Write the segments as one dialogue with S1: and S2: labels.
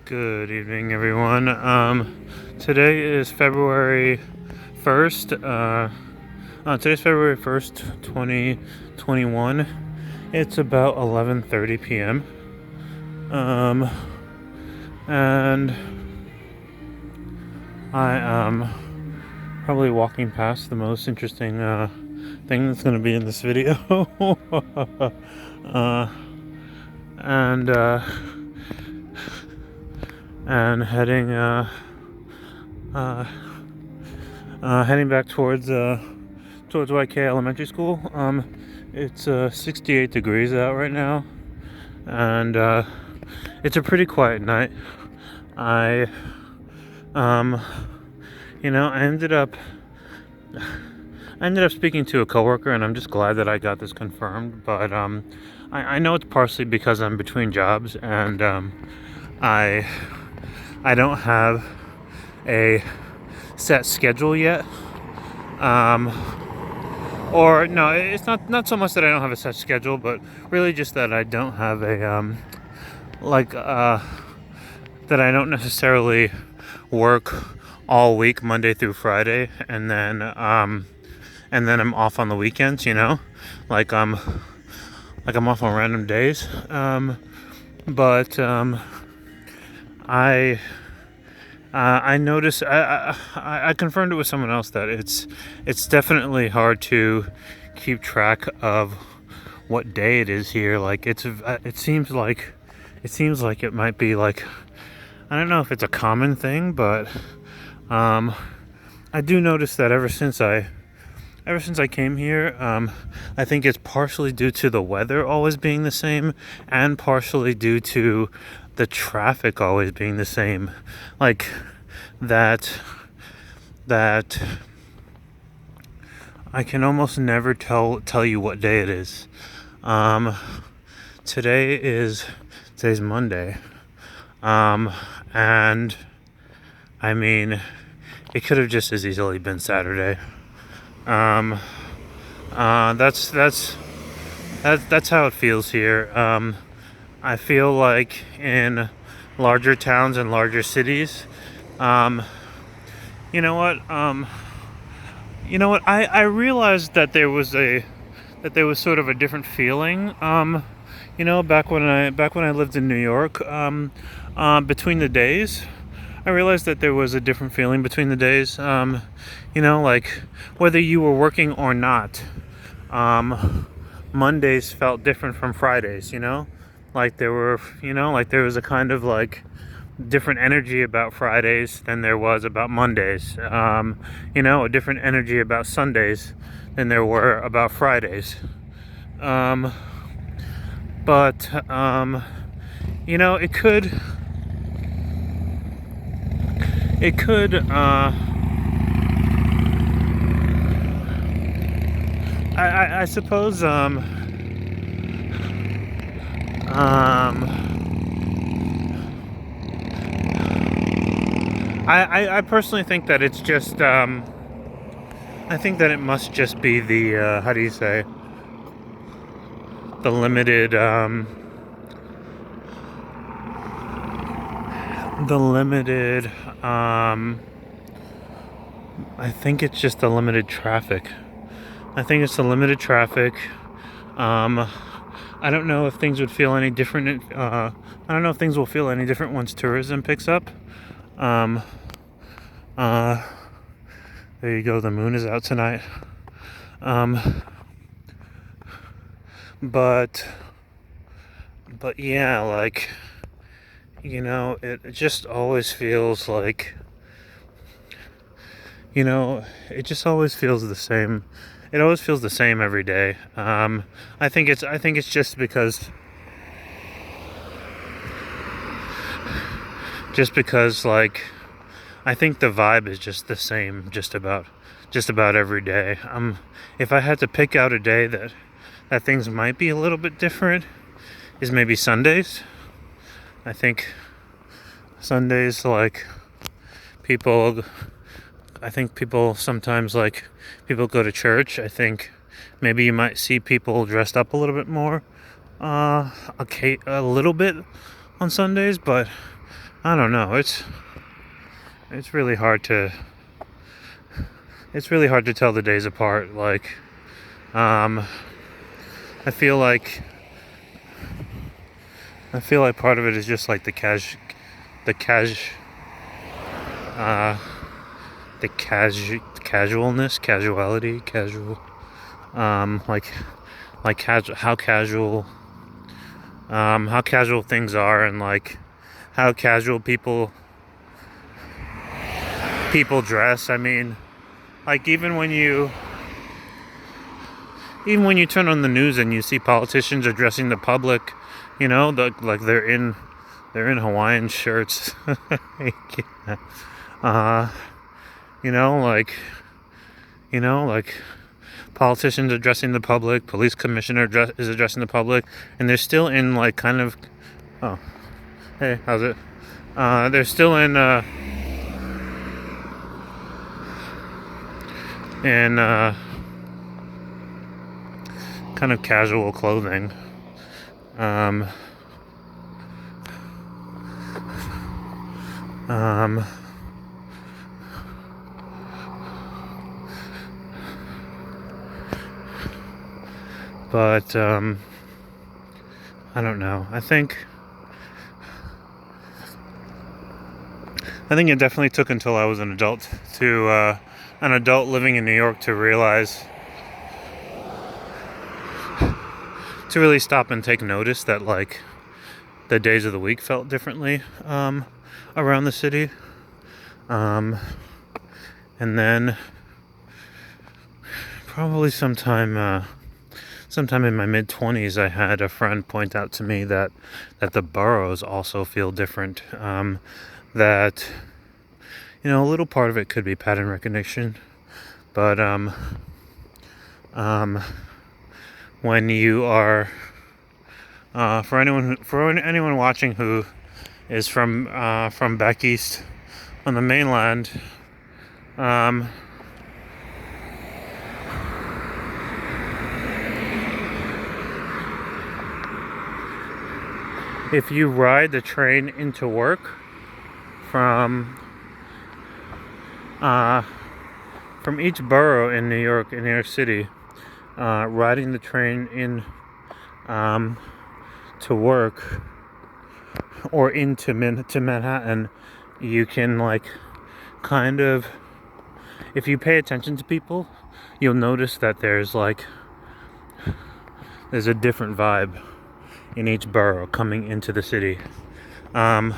S1: Good evening, everyone. Today is February 1st. Today's February 1st, 2021. It's about 11:30 p.m. And I am probably walking past the most interesting thing that's going to be in this video. and heading back towards YK Elementary School. It's 68 degrees out right now, and it's a pretty quiet night. I ended up speaking to a coworker, and I'm just glad that I got this confirmed. But I know it's partially because I'm between jobs, and I don't have a set schedule yet. Or no, it's not so much that I don't have a set schedule, but really just that I don't have a that I don't necessarily work all week Monday through Friday, and then I'm off on the weekends. Like I'm off on random days. But I noticed, I confirmed it with someone else that it's definitely hard to keep track of what day it is here. Like it seems like it might be like, I don't know if it's a common thing, but I do notice that ever since I came here, I think it's partially due to the weather always being the same, and partially due to the traffic always being the same. Like that I can almost never tell you what day it is. Today's Monday, and I mean, it could have just as easily been Saturday. That's how it feels here. I feel like in larger towns and larger cities, you know what? I realized that there was sort of a different feeling. Back when I lived in New York, between the days, I realized that there was a different feeling between the days. Like whether you were working or not, Mondays felt different from Fridays. Like there was a kind of like different energy about Fridays than there was about Mondays. A different energy about Sundays than there were about Fridays. But it could I suppose I personally think that it's just I think that it must just be the how do you say, the limited I think it's just the limited traffic. I think it's the limited traffic. I don't know if things would feel any different. I don't know if things will feel any different once tourism picks up. There you go. The moon is out tonight. But yeah, like, it just always feels like, it just always feels the same. It always feels the same every day. I think it's just because like, I think the vibe is just the same just about every day. If I had to pick out a day that things might be a little bit different, is maybe Sundays. I think Sundays, like, people sometimes, like, people go to church. I think maybe you might see people dressed up a little bit more, a little bit on Sundays, but I don't know. It's really hard to tell the days apart. Like, I feel like part of it is just like the uh, casualness, casuality, casual, how casual things are, and like how casual people dress. I mean, like even when you turn on the news and you see politicians addressing the public, like they're in Hawaiian shirts. uh, you know, like like politicians addressing the public, police commissioner is addressing the public, and they're still in like kind of, oh, hey, how's it? They're still in kind of casual clothing. But I don't know. I think it definitely took until I was an adult living in New York to realize, to really stop and take notice that like the days of the week felt differently around the city. And then probably sometime in my mid-20s, I had a friend point out to me that the boroughs also feel different. That, a little part of it could be pattern recognition, but when you are, for anyone watching who is from back east on the mainland, if you ride the train into work from each borough in New York City, riding the train in to work or to Manhattan, you can like kind of, if you pay attention to people, you'll notice that there's a different vibe in each borough coming into the city. I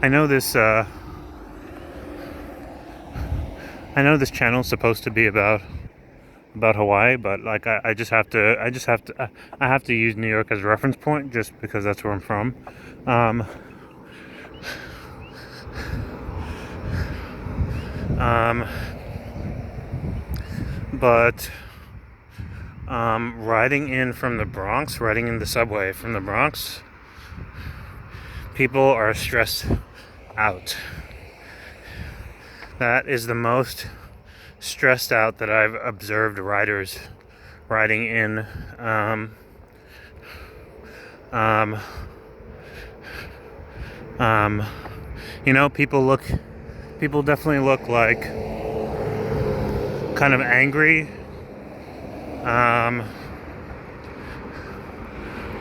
S1: know this channel is supposed to be about Hawaii, but like I have to use New York as a reference point just because that's where I'm from. But riding in the subway from the Bronx, people are stressed out. That is the most stressed out that I've observed riders riding in. People definitely look like kind of angry.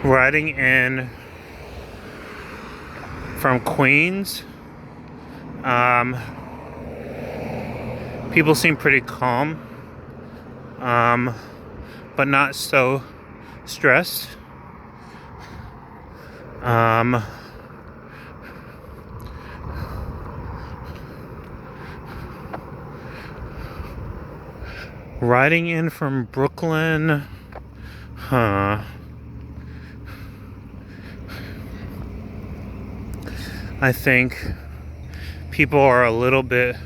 S1: Riding in from Queens, people seem pretty calm, but not so stressed. Riding in from Brooklyn, I think people are a little bit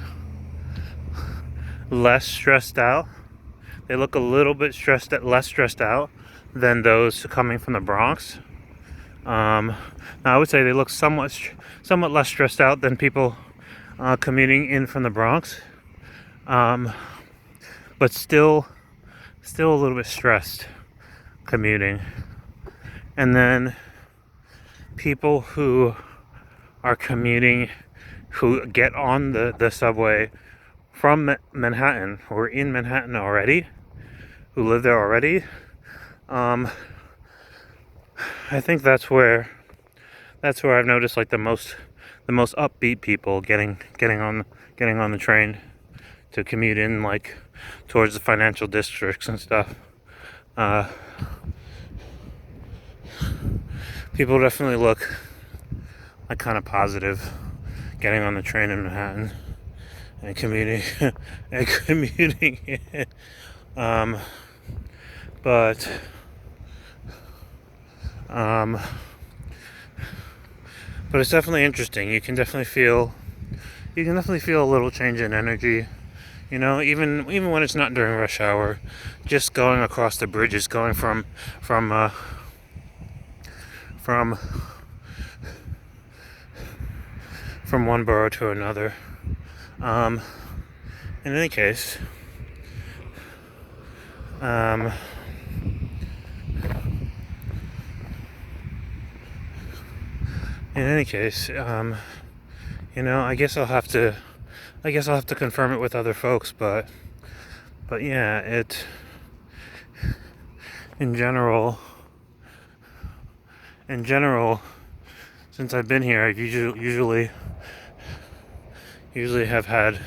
S1: less stressed out. They look a little bit less stressed out than those coming from the Bronx. Now I would say they look somewhat less stressed out than people commuting in from the Bronx. But still a little bit stressed commuting. and then people who are commuting, who get on the subway from Manhattan, who are in Manhattan already, who live there already. I think that's where I've noticed like the most upbeat people getting on the train to commute in, like towards the financial districts and stuff. People definitely look like kind of positive getting on the train in Manhattan and commuting and commuting. But it's definitely interesting. You can definitely feel a little change in energy. You know, even when it's not during rush hour, just going across the bridges, going from one borough to another. In any case, you know, I guess I'll have to confirm it with other folks, but yeah, it in general, since I've been here, I've usually have had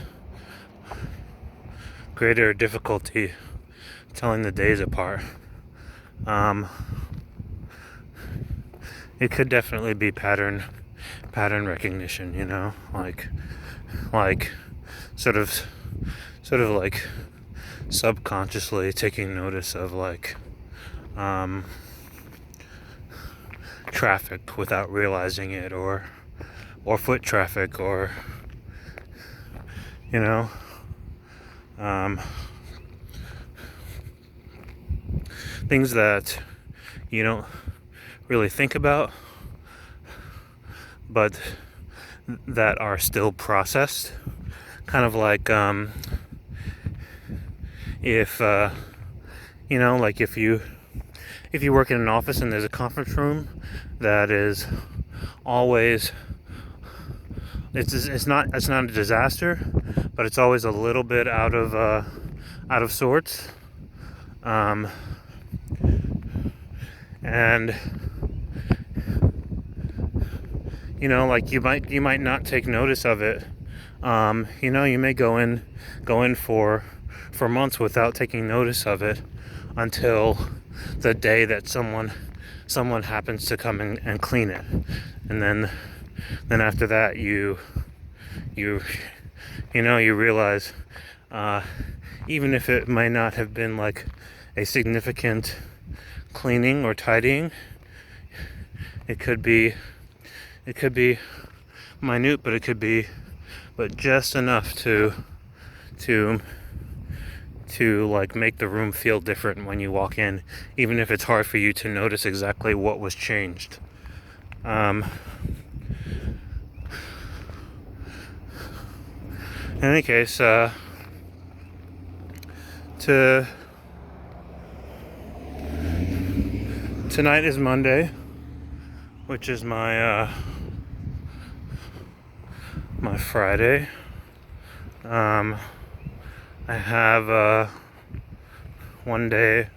S1: greater difficulty telling the days apart. It could definitely be pattern recognition, you know, like sort of like subconsciously taking notice of like traffic without realizing it, or foot traffic, or you know, things that you don't really think about, but that are still processed. Kind of like if you know, like if you work in an office and there's a conference room that is always, it's not a disaster, but it's always a little bit out of sorts, and you know, like you might not take notice of it. You know, you may go in for months without taking notice of it until the day that someone happens to come and clean it, and then after that you know, you realize, even if it might not have been like a significant cleaning or tidying, it could be minute, but it could be just enough to like make the room feel different when you walk in, even if it's hard for you to notice exactly what was changed. In any case, tonight is Monday, which is my my Friday. I have one day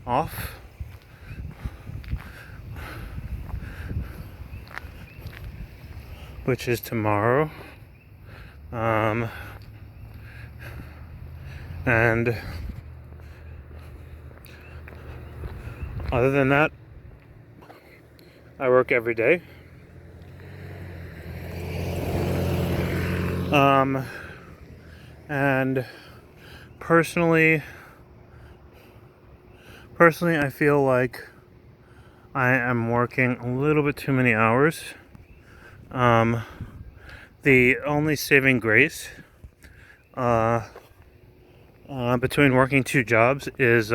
S1: off, which is tomorrow. And other than that, I work every day. And personally, I feel like I am working a little bit too many hours. The only saving grace between working two jobs is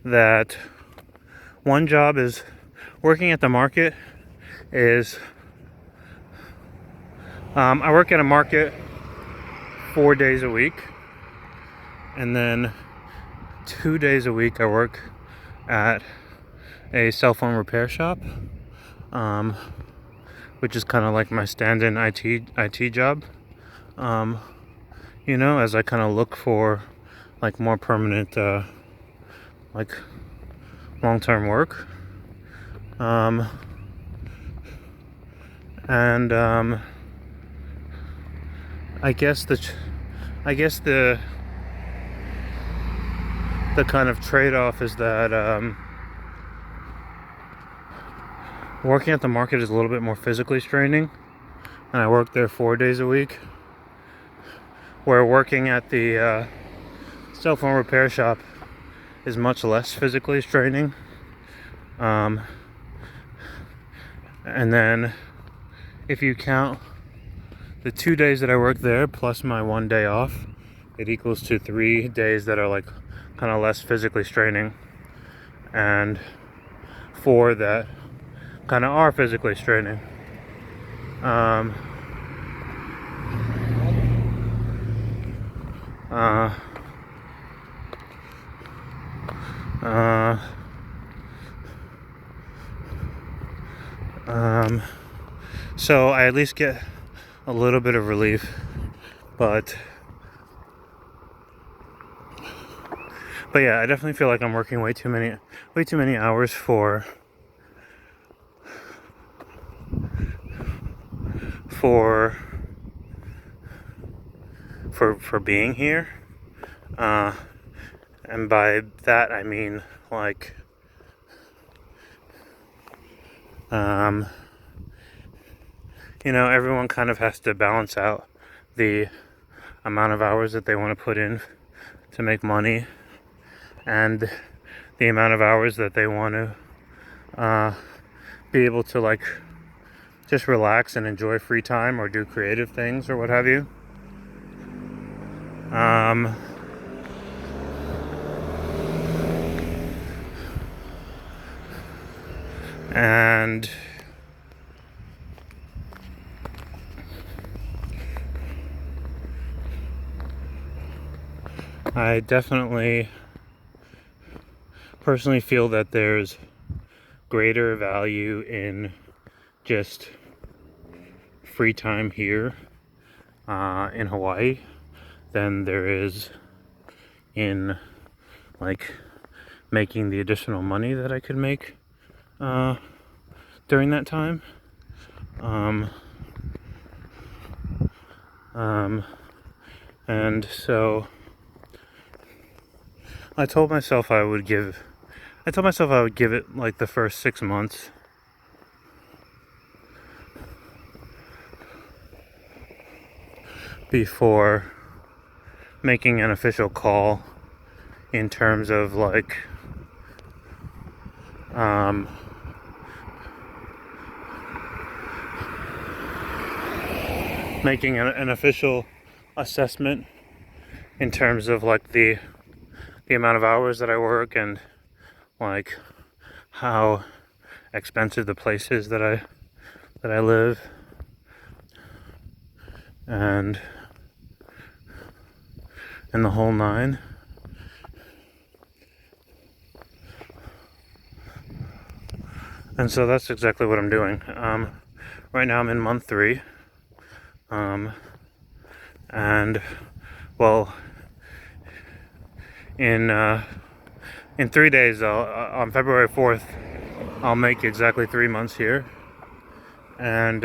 S1: that one job is working at the market is I work at a market 4 days a week, and then 2 days a week I work at a cell phone repair shop, which is kind of like my stand-in IT job. As I kind of look for like more permanent, like long-term work. And I guess the kind of trade-off is that working at the market is a little bit more physically straining, and I work there 4 days a week. Where working at the cell phone repair shop is much less physically straining. And then if you count the 2 days that I work there plus my 1 day off, it equals to 3 days that are like kind of less physically straining, and 4 that kind of are physically straining. So I at least get a little bit of relief, but yeah, I definitely feel like I'm working way too many hours for being here, and by that I mean like everyone kind of has to balance out the amount of hours that they want to put in to make money and the amount of hours that they want to be able to like just relax and enjoy free time or do creative things or what have you. And I definitely personally feel that there's greater value in just free time here in Hawaii than there is in like making the additional money that I could make during that time. And so I told myself I would give it like the first 6 months before making an official call in terms of like making an official assessment in terms of like the amount of hours that I work and like how expensive the place is that I live, and the whole nine. And so that's exactly what I'm doing. Right now I'm in month 3. And well, in 3 days, on February 4th, I'll make exactly 3 months here. And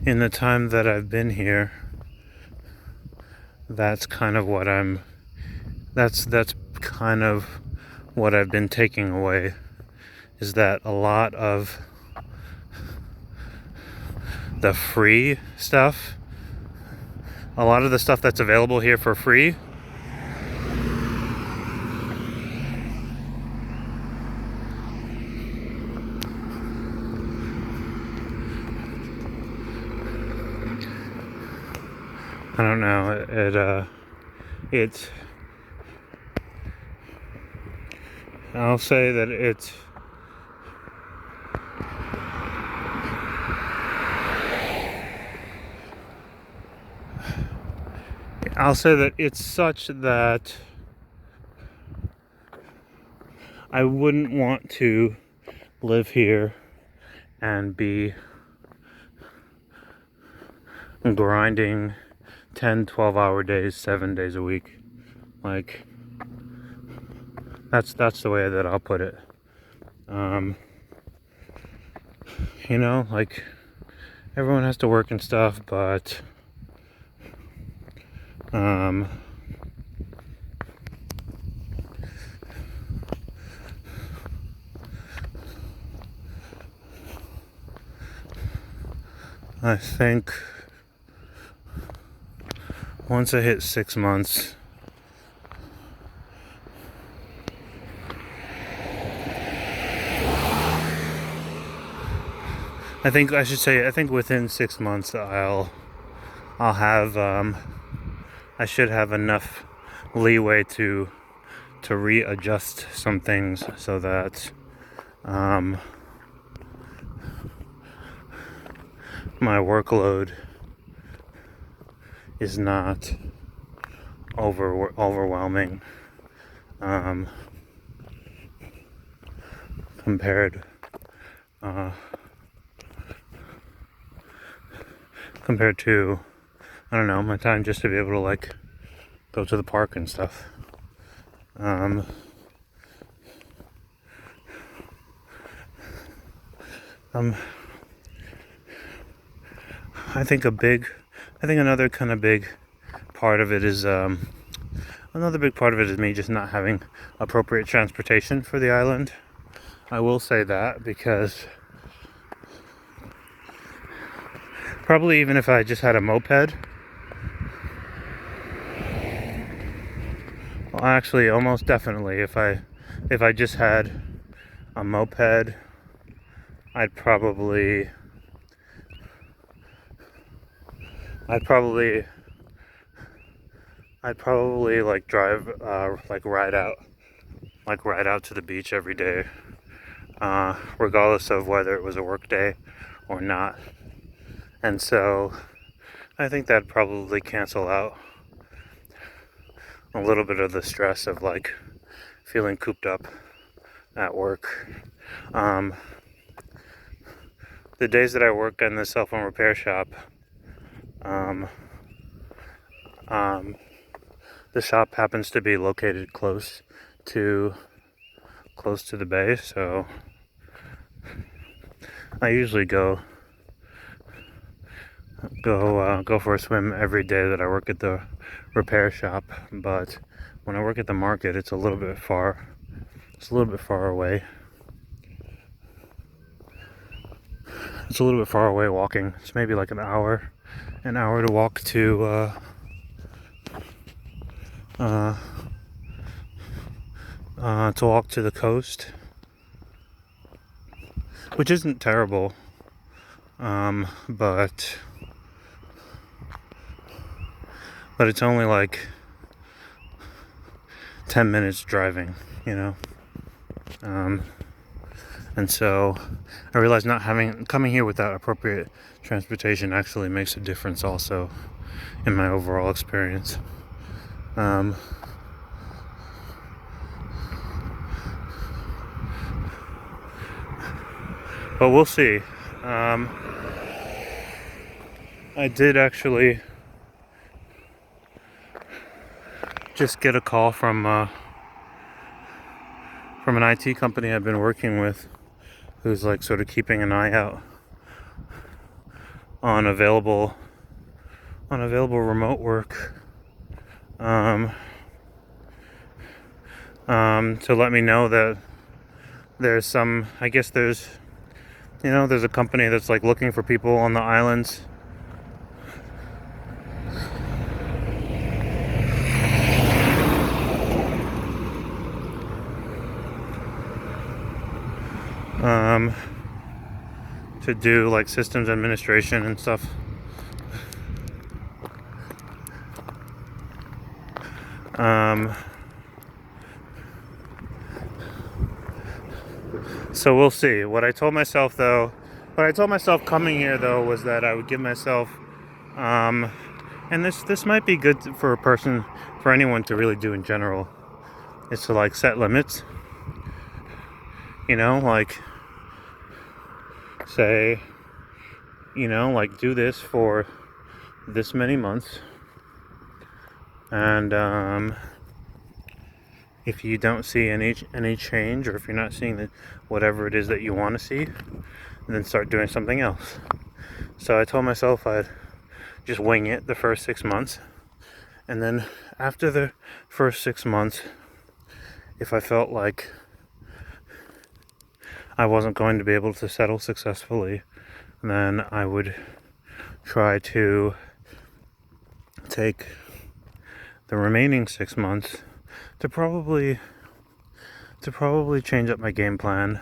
S1: in the time that I've been here, that's kind of what I've been taking away, is that a lot of the free stuff, a lot of the stuff that's available here for free, I don't know, I'll say that I'll say that it's such that I wouldn't want to live here and be grinding 10, 12-hour days, 7 days a week. Like, that's the way that I'll put it. You know, like, everyone has to work and stuff, but I think once I hit 6 months, I think within 6 months I'll have I should have enough leeway to readjust some things so that my workload is not overwhelming compared to, I don't know, my time just to be able to like go to the park and stuff. I think another kind of big part of it is me just not having appropriate transportation for the island. I will say that, because probably even if I just had a moped, well, actually, almost definitely, if I just had a moped, I'd probably like drive, ride out to the beach every day, regardless of whether it was a work day or not. And so I think that'd probably cancel out a little bit of the stress of like feeling cooped up at work. The days that I work in the cell phone repair shop, the shop happens to be located close to the bay, so I usually go for a swim every day that I work at the repair shop. But when I work at the market, it's a little bit far away. It's a little bit far away walking. It's maybe like an hour to walk to the coast, which isn't terrible, but it's only like 10 minutes driving, you know. And so I realized coming here without appropriate transportation actually makes a difference also in my overall experience. But we'll see. I did actually just get a call from an IT company I've been working with, who's like sort of keeping an eye out on available remote work, to let me know that there's some, I guess there's a company that's like looking for people on the islands. To do like systems administration and stuff. So we'll see. What I told myself coming here though was that I would give myself, and and this might be good for a person, for anyone to really do in general, is to like set limits. You know, like say, you know, like do this for this many months, and if you don't see any change, or if you're not seeing whatever it is that you want to see, then start doing something else. So I told myself I'd just wing it the first 6 months, and then after the first 6 months, if I felt like I wasn't going to be able to settle successfully, then I would try to take the remaining 6 months to probably change up my game plan.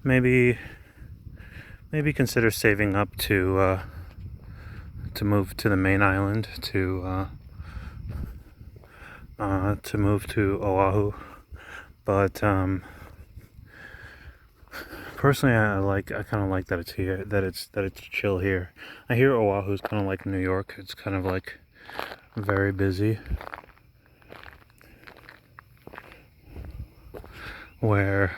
S1: Maybe consider saving up to move to the main island, to move to Oahu. But personally, I kind of like that it's here, that it's chill here. I hear Oahu's kind of like New York. It's kind of like very busy, whereas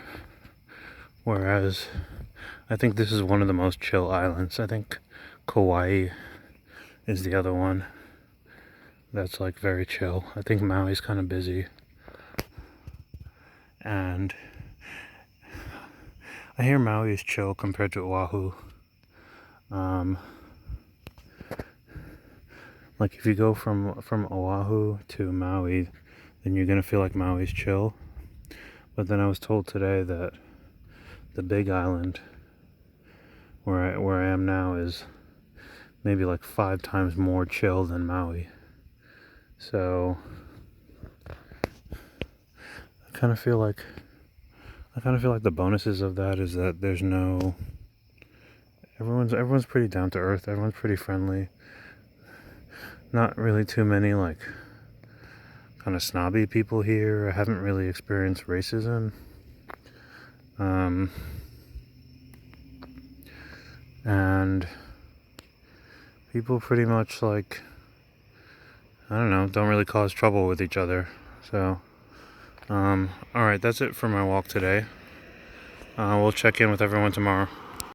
S1: I think this is one of the most chill islands. I think Kauai is the other one that's like very chill. I think Maui's kind of busy, and I hear Maui is chill compared to Oahu. Like if you go from Oahu to Maui, then you're gonna feel like Maui's chill. But then I was told today that the Big Island, where I am now, is maybe like 5 times more chill than Maui. So I kind of feel like the bonuses of that is that there's no, everyone's pretty down to earth. Everyone's pretty friendly. Not really too many like kind of snobby people here. I haven't really experienced racism. And people pretty much like, I don't know, don't really cause trouble with each other. So, alright, that's it for my walk today. We'll check in with everyone tomorrow.